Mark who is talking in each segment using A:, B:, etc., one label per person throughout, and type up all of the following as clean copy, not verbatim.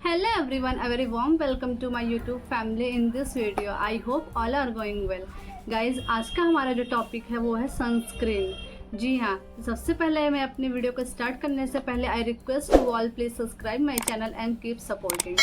A: Hello everyone, a very warm welcome to my YouTube family in this video. I hope all are going well. Guys, आज का हमारा जो topic है वो है सनस्क्रीन। जी हाँ, सबसे पहले मैं अपने वीडियो को स्टार्ट करने से पहले I request to all please subscribe my channel and keep supporting.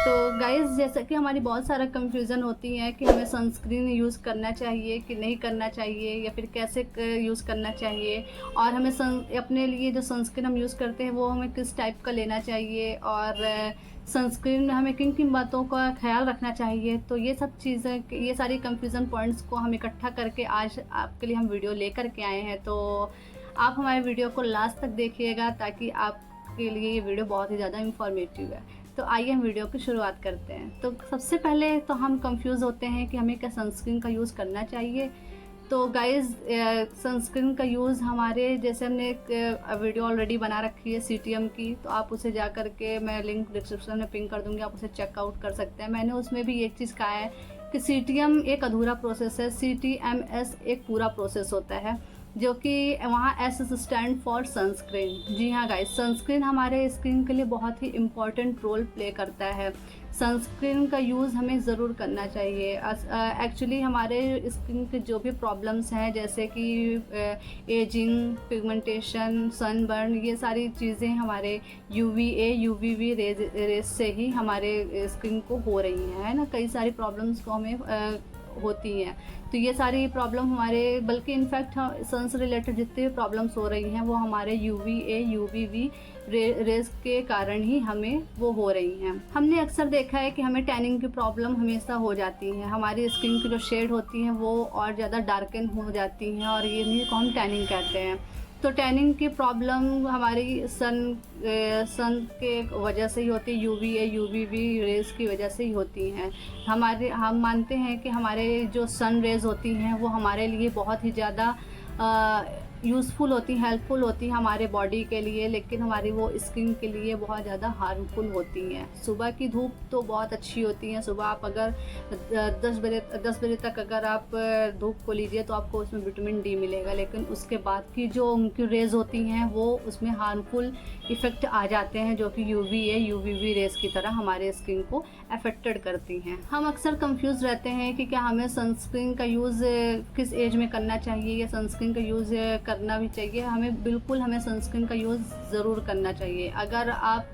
A: तो गाइज़, जैसा कि हमारी बहुत सारा कंफ्यूजन होती है कि हमें सनस्क्रीन यूज़ करना चाहिए कि नहीं करना चाहिए या फिर कैसे यूज़ करना चाहिए, और हमें अपने लिए जो सनस्क्रीन हम यूज़ करते हैं वो हमें किस टाइप का लेना चाहिए, और सनस्क्रीन में हमें किन किन बातों का ख्याल रखना चाहिए। तो ये सब चीज़ें, ये सारी कंफ्यूजन पॉइंट्स को हम इकट्ठा करके आज आपके लिए हम वीडियो लेकर के आए हैं। तो आप हमारे वीडियो को लास्ट तक देखिएगा ताकि आपके लिए ये वीडियो बहुत ही ज़्यादा इंफॉर्मेटिव है। तो आइए हम वीडियो की शुरुआत करते हैं। तो सबसे पहले तो हम कंफ्यूज होते हैं कि हमें क्या सनस्क्रीन का यूज़ करना चाहिए। तो गाइज़, सनस्क्रीन का यूज़ हमारे, जैसे हमने एक वीडियो ऑलरेडी बना रखी है CTM की, तो आप उसे जा कर के, मैं लिंक डिस्क्रिप्शन में पिन कर दूँगी, आप उसे चेकआउट कर सकते हैं। मैंने उसमें भी एक चीज़ कहा है कि CTM एक अधूरा प्रोसेस है, CTMS एक पूरा प्रोसेस होता है, जो कि वहाँ S स्टैंड फॉर सनस्क्रीन। जी हाँ गाइस, सनस्क्रीन हमारे स्किन के लिए बहुत ही इम्पॉर्टेंट रोल प्ले करता है। सनस्क्रीन का यूज़ हमें ज़रूर करना चाहिए। एक्चुअली हमारे स्किन के जो भी प्रॉब्लम्स हैं, जैसे कि एजिंग, पिगमेंटेशन, सनबर्न, ये सारी चीज़ें हमारे UVA UVB रेज से ही हमारे स्किन को हो रही हैं, है ना। कई सारी प्रॉब्लम्स को हमें होती हैं। तो ये सारी प्रॉब्लम हमारे, बल्कि इनफैक्ट सन से रिलेटेड जितनी भी प्रॉब्लम्स हो रही हैं वो हमारे UVA UVB रेज के कारण ही हमें वो हो रही हैं। हमने अक्सर देखा है कि हमें टैनिंग की प्रॉब्लम हमेशा हो जाती है, हमारी स्किन की जो शेड होती हैं वो और ज़्यादा डार्कन हो जाती हैं, और ये नहीं को हम टैनिंग कहते हैं। तो टैनिंग की प्रॉब्लम हमारी सन के वजह से ही होती है, UVA UVB रेज़ की वजह से ही होती हैं। हम मानते हैं कि हमारे जो सन रेज़ होती हैं वो हमारे लिए बहुत ही ज़्यादा यूज़फुल होती, हेल्पफुल होती है हमारे बॉडी के लिए, लेकिन हमारी वो स्किन के लिए बहुत ज़्यादा हार्मफुल होती हैं। सुबह की धूप तो बहुत अच्छी होती हैं। सुबह आप अगर 10 बजे तक अगर आप धूप को लीजिए तो आपको उसमें विटामिन D मिलेगा, लेकिन उसके बाद की जो उनकी रेज़ होती हैं वो उसमें हार्मफुल इफ़ेक्ट आ जाते हैं, जो कि UVA UVB रेज़ की तरह हमारे स्किन को अफेक्टेड करती हैं। हम अक्सर कंफ्यूज रहते हैं कि क्या हमें सनस्क्रीन का यूज़ किस एज में करना चाहिए या सनस्क्रीन का यूज़ करना भी चाहिए। हमें सनस्क्रीन का यूज़ ज़रूर करना चाहिए। अगर आप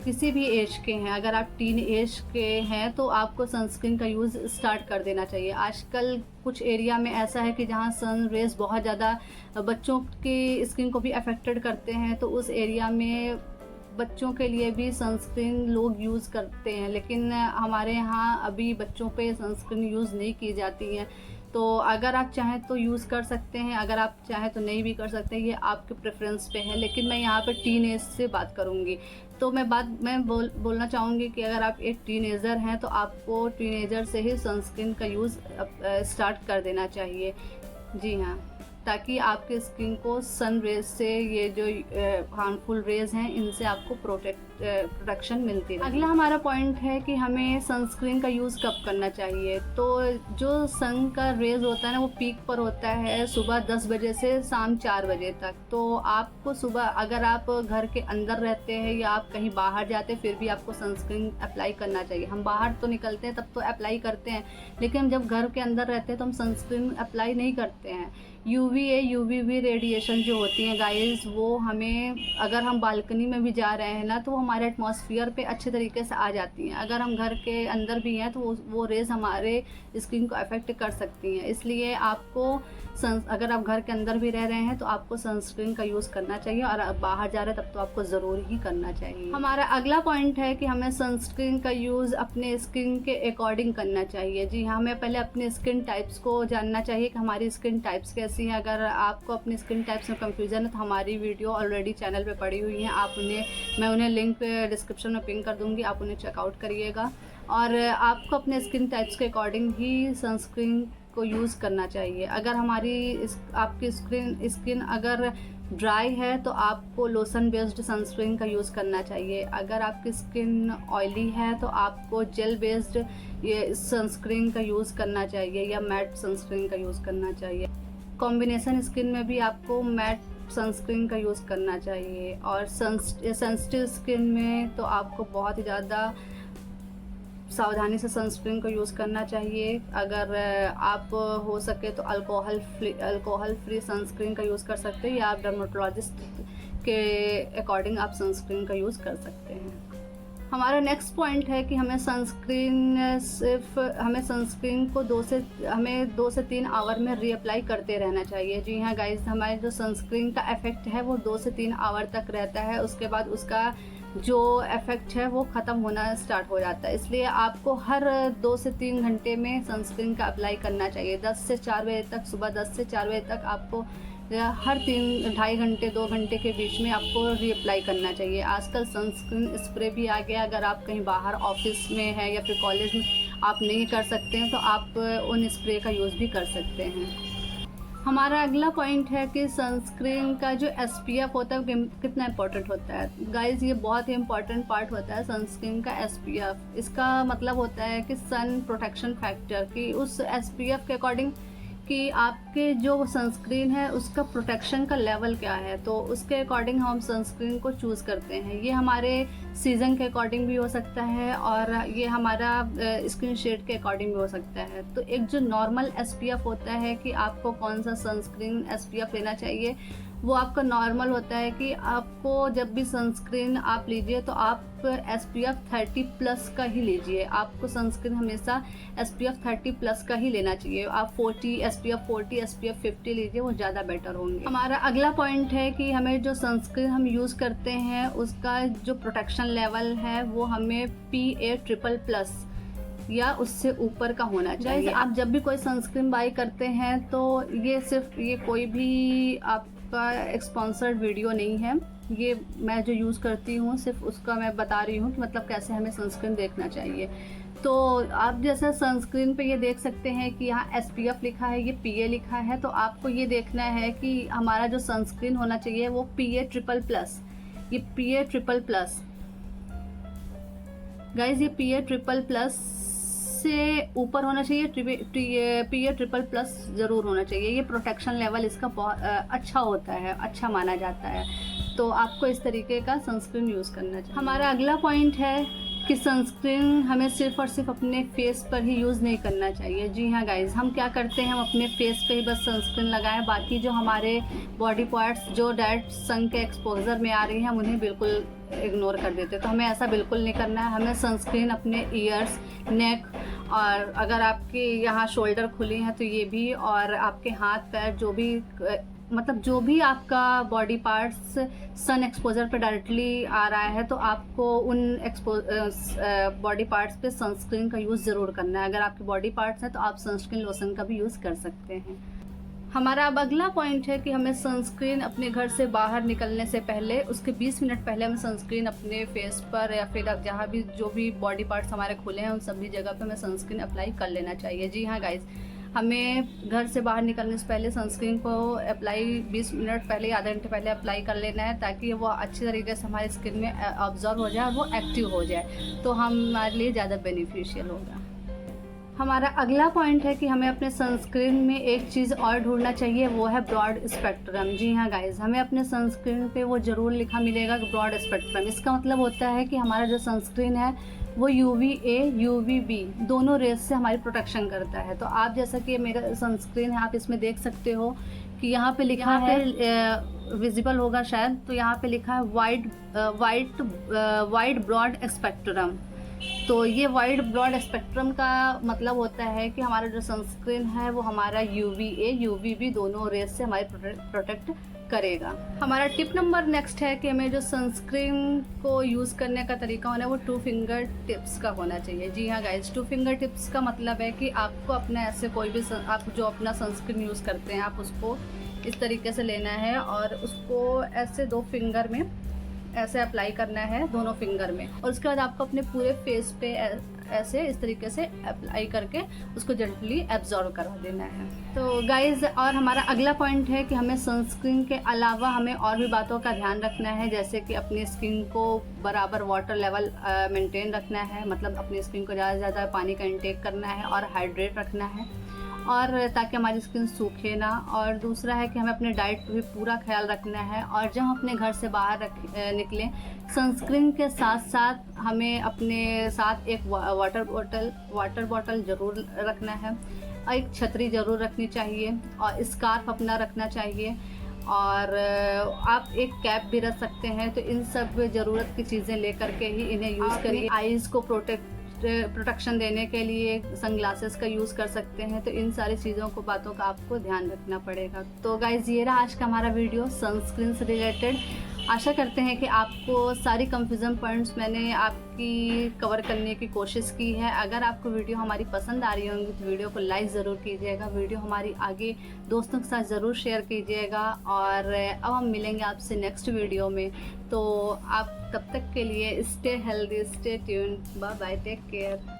A: किसी भी एज के हैं, अगर आप टीन एज के हैं, तो आपको सनस्क्रीन का यूज़ स्टार्ट कर देना चाहिए। आजकल कुछ एरिया में ऐसा है कि जहाँ सन रेज़ बहुत ज़्यादा बच्चों की स्किन को भी अफेक्टेड करते हैं, तो उस एरिया में बच्चों के लिए भी सनस्क्रीन लोग यूज़ करते हैं, लेकिन हमारे यहाँ अभी बच्चों पे सनस्क्रीन यूज़ नहीं की जाती हैं। तो अगर आप चाहें तो यूज़ कर सकते हैं, अगर आप चाहें तो नहीं भी कर सकते, ये आपके प्रेफरेंस पे है। लेकिन मैं यहाँ पे टीन एज से बात करूँगी, तो मैं बोलना चाहूँगी कि अगर आप एक टीनेजर हैं तो आपको टीनेजर से ही सनस्क्रीन का यूज़ स्टार्ट कर देना चाहिए। जी हाँ, ताकि आपके स्किन को सन रेज से, ये जो हार्मफुल रेज हैं, इनसे आपको प्रोटेक्शन मिलती है। अगला हमारा पॉइंट है कि हमें सनस्क्रीन का यूज़ कब करना चाहिए। तो जो सन का रेज होता है ना, वो पीक पर होता है सुबह 10 बजे से शाम 4 बजे तक। तो आपको सुबह, अगर आप घर के अंदर रहते हैं या आप कहीं बाहर जाते हैं, फिर भी आपको सनस्क्रीन अप्लाई करना चाहिए। हम बाहर तो निकलते हैं तब तो अप्लाई करते हैं, लेकिन जब घर के अंदर रहते हैं तो हम सनस्क्रीन अप्लाई नहीं करते हैं। UVA UVB रेडिएशन जो होती हैं गाइस, वो हमें, अगर हम बालकनी में भी जा रहे हैं ना, तो वो हमारे एटमॉस्फेयर पे अच्छे तरीके से आ जाती हैं। अगर हम घर के अंदर भी हैं तो वो रेज़ हमारे स्किन को अफेक्ट कर सकती हैं। इसलिए आपको अगर आप घर के अंदर भी रह रहे हैं तो आपको सनस्क्रीन का यूज़ करना चाहिए, और आप बाहर जा रहे हैं तब तो आपको ज़रूर ही करना चाहिए। हमारा अगला पॉइंट है कि हमें सनस्क्रीन का यूज़ अपने स्किन के अकॉर्डिंग करना चाहिए। जी हाँ, हमें पहले अपने स्किन टाइप्स को जानना चाहिए कि हमारी स्किन टाइप्स कैसी हैं। अगर आपको अपनी स्किन टाइप्स में कंफ्यूजन है तो हमारी वीडियो ऑलरेडी चैनल पे पड़ी हुई हैं, मैं उन्हें लिंक डिस्क्रिप्शन में पिन कर दूँगी, आप उन्हें चेकआउट करिएगा। और आपको अपने स्किन टाइप्स के अकॉर्डिंग ही सनस्क्रीन को यूज़ करना चाहिए। अगर आपकी स्किन अगर ड्राई है तो आपको लोशन बेस्ड सनस्क्रीन का यूज़ करना चाहिए। अगर आपकी स्किन ऑयली है तो आपको जेल बेस्ड ये सनस्क्रीन का यूज़ करना चाहिए, या मैट सनस्क्रीन का यूज़ करना चाहिए। कॉम्बिनेशन स्किन में भी आपको मैट सनस्क्रीन का यूज़ करना चाहिए। और सेंसिटिव स्किन में तो आपको बहुत ही ज़्यादा सावधानी से सनस्क्रीन को यूज़ करना चाहिए। अगर आप हो सके तो अल्कोहल फ्री सनस्क्रीन का यूज़ कर सकते हैं, या आप डर्मेटोलॉजिस्ट के अकॉर्डिंग आप सनस्क्रीन का यूज़ कर सकते हैं। हमारा नेक्स्ट पॉइंट है कि हमें सनस्क्रीन को 2 से 3 आवर में रीअप्लाई करते रहना चाहिए। जी हाँ गाइस, हमारे जो सनस्क्रीन का इफ़ेक्ट है वो 2 से 3 आवर तक रहता है, उसके बाद उसका जो इफ़ेक्ट है वो ख़त्म होना स्टार्ट हो जाता है। इसलिए आपको हर 2 से 3 घंटे में सनस्क्रीन का अप्लाई करना चाहिए। 10 से 4 बजे तक, सुबह 10 से 4 बजे तक आपको हर 2.5 घंटे 2 घंटे के बीच में आपको रीअप्लाई करना चाहिए। आजकल सनस्क्रीन स्प्रे भी आ गया। अगर आप कहीं बाहर ऑफिस में हैं या फिर कॉलेज में आप नहीं कर सकते हैं तो आप उन स्प्रे का यूज़ भी कर सकते हैं। हमारा अगला पॉइंट है कि सनस्क्रीन का जो SPF होता है कितना इम्पोर्टेंट होता है। गाइज़, ये बहुत ही इम्पोर्टेंट पार्ट होता है सनस्क्रीन का SPF। इसका मतलब होता है कि सन प्रोटेक्शन फैक्टर, कि उस SPF के अकॉर्डिंग कि आपके जो सनस्क्रीन है उसका प्रोटेक्शन का लेवल क्या है, तो उसके अकॉर्डिंग हम सनस्क्रीन को चूज़ करते हैं। ये हमारे सीज़न के अकॉर्डिंग भी हो सकता है और ये हमारा स्किन शेड के अकॉर्डिंग भी हो सकता है। तो एक जो नॉर्मल SPF होता है कि आपको कौन सा सनस्क्रीन SPF लेना चाहिए, वो आपका नॉर्मल होता है कि आपको जब भी सनस्क्रीन आप लीजिए तो आप SPF 30+ का ही लीजिए। आपको सनस्क्रीन हमेशा SPF 30+ का ही लेना चाहिए। आप SPF 40 SPF 50 लीजिए, वो ज़्यादा बेटर होंगे। हमारा अगला पॉइंट है कि हमें जो सनस्क्रीन हम यूज़ करते हैं उसका जो प्रोटेक्शन लेवल है वो हमें PA++ या उससे ऊपर का होना चाहिए। आप जब भी कोई सनस्क्रीन बाई करते हैं तो ये कोई भी आपका स्पॉन्सर्ड वीडियो नहीं है। ये मैं जो यूज़ करती हूँ सिर्फ उसका मैं बता रही हूँ कि मतलब कैसे हमें सनस्क्रीन देखना चाहिए। तो आप जैसे सनस्क्रीन पे ये देख सकते हैं कि यहाँ SPF लिखा है, ये PA लिखा है, तो आपको ये देखना है कि हमारा जो सनस्क्रीन होना चाहिए वो PA++। ये PA++। गाइज, ये PA++ से ऊपर होना चाहिए। PA++ ज़रूर होना चाहिए। ये प्रोटेक्शन लेवल इसका बहुत अच्छा होता है, अच्छा माना जाता है। तो आपको इस तरीके का सनस्क्रीन यूज़ करना चाहिए। हमारा अगला पॉइंट है कि सनस्क्रीन हमें सिर्फ़ और सिर्फ अपने फेस पर ही यूज़ नहीं करना चाहिए। जी हाँ गाइज़, हम क्या करते हैं, हम अपने फेस पे ही बस सनस्क्रीन लगाएं, बाकी जो हमारे बॉडी पार्ट्स जो डायरेक्ट सन के एक्सपोजर में आ रही हैं हम उन्हें बिल्कुल इग्नोर कर देते हैं। तो हमें ऐसा बिल्कुल नहीं करना है। हमें सनस्क्रीन अपने ईयर्स, नेक, और अगर आपके यहाँ शोल्डर खुली हैं तो ये भी, और आपके हाथ पैर जो भी आपका बॉडी पार्ट्स सन एक्सपोजर पे डायरेक्टली आ रहा है तो आपको उन बॉडी पार्ट्स पे सनस्क्रीन का यूज़ ज़रूर करना है। अगर आपके बॉडी पार्ट्स हैं तो आप सनस्क्रीन लोशन का भी यूज़ कर सकते हैं। हमारा अब अगला पॉइंट है कि हमें सनस्क्रीन अपने घर से बाहर निकलने से पहले, उसके 20 मिनट पहले हमें सनस्क्रीन अपने फेस पर या फिर जहाँ भी जो भी बॉडी पार्ट्स हमारे खुले हैं उन सभी जगह पे हमें सनस्क्रीन अप्लाई कर लेना चाहिए। जी हाँ गाइज़, हमें घर से बाहर निकलने से पहले सनस्क्रीन को अप्लाई 20 मिनट पहले, आधे घंटे पहले अप्लाई कर लेना है, ताकि वो अच्छी तरीके से हमारी स्किन में ऑब्जर्व हो जाए और वो एक्टिव हो जाए, तो हमारे लिए ज़्यादा बेनिफिशियल होगा। हमारा अगला पॉइंट है कि हमें अपने सनस्क्रीन में एक चीज़ और ढूंढना चाहिए, वो है ब्रॉड स्पेक्ट्रम। जी हाँ गाइज़, हमें अपने सनस्क्रीन पे वो ज़रूर लिखा मिलेगा कि ब्रॉड स्पेक्ट्रम। इसका मतलब होता है कि हमारा जो सनस्क्रीन है वो UVA UVB दोनों रेस से हमारी प्रोटेक्शन करता है। तो आप जैसा कि मेरा सनस्क्रीन है, आप इसमें देख सकते हो कि यहाँ पे लिखा है, विजिबल होगा शायद, तो यहाँ पे लिखा है वाइड ब्रॉड स्पेक्ट्रम। तो ये वाइड ब्रॉड स्पेक्ट्रम का मतलब होता है कि हमारा जो सनस्क्रीन है वो हमारा UVA UVB दोनों रेस से हमारे प्रोटेक्ट करेगा। हमारा टिप नंबर नेक्स्ट है कि हमें जो सनस्क्रीन को यूज़ करने का तरीका होना है वो 2 फिंगर टिप्स का होना चाहिए। जी हाँ गाइज, 2 फिंगर टिप्स का मतलब है कि आपको अपना ऐसे कोई भी आप जो अपना सनस्क्रीन यूज़ करते हैं आप उसको इस तरीके से लेना है और उसको ऐसे 2 फिंगर में ऐसे अप्लाई करना है, दोनों फिंगर में, और उसके बाद आपको अपने पूरे फेस पे ऐसे इस तरीके से अप्लाई करके उसको जेंटली एब्जॉर्ब करा देना है। तो गाइज़, और हमारा अगला पॉइंट है कि हमें सनस्क्रीन के अलावा हमें और भी बातों का ध्यान रखना है, जैसे कि अपनी स्किन को बराबर वाटर लेवल मेंटेन रखना है, मतलब अपनी स्किन को ज़्यादा से ज़्यादा पानी का इंटेक करना है और हाइड्रेट रखना है। और ताकि हमारी स्किन सूखे ना। और दूसरा है कि हमें अपने डाइट पे भी पूरा ख्याल रखना है। और जब हम अपने घर से बाहर निकलें, सनस्क्रीन के साथ साथ हमें अपने साथ एक वाटर बॉटल ज़रूर रखना है, और एक छतरी ज़रूर रखनी चाहिए, और स्कार्फ अपना रखना चाहिए, और आप एक कैप भी रख सकते हैं। तो इन सब ज़रूरत की चीज़ें लेकर के ही इन्हें यूज़ करिए। आईज़ को प्रोटेक्शन देने के लिए सनग्लासेस का यूज़ कर सकते हैं। तो इन सारी चीज़ों को बातों का आपको ध्यान रखना पड़ेगा। तो गाइज़, ये रहा आज का हमारा वीडियो सनस्क्रीन से रिलेटेड। आशा करते हैं कि आपको सारी कंफ्यूजन पॉइंट्स मैंने आपकी कवर करने की कोशिश की है। अगर आपको वीडियो हमारी पसंद आ रही होंगी तो वीडियो को लाइक ज़रूर कीजिएगा, वीडियो हमारी आगे दोस्तों के साथ ज़रूर शेयर कीजिएगा। और अब हम मिलेंगे आपसे नेक्स्ट वीडियो में। तो आप तब तक के लिए stay healthy, stay tuned, bye bye, take care.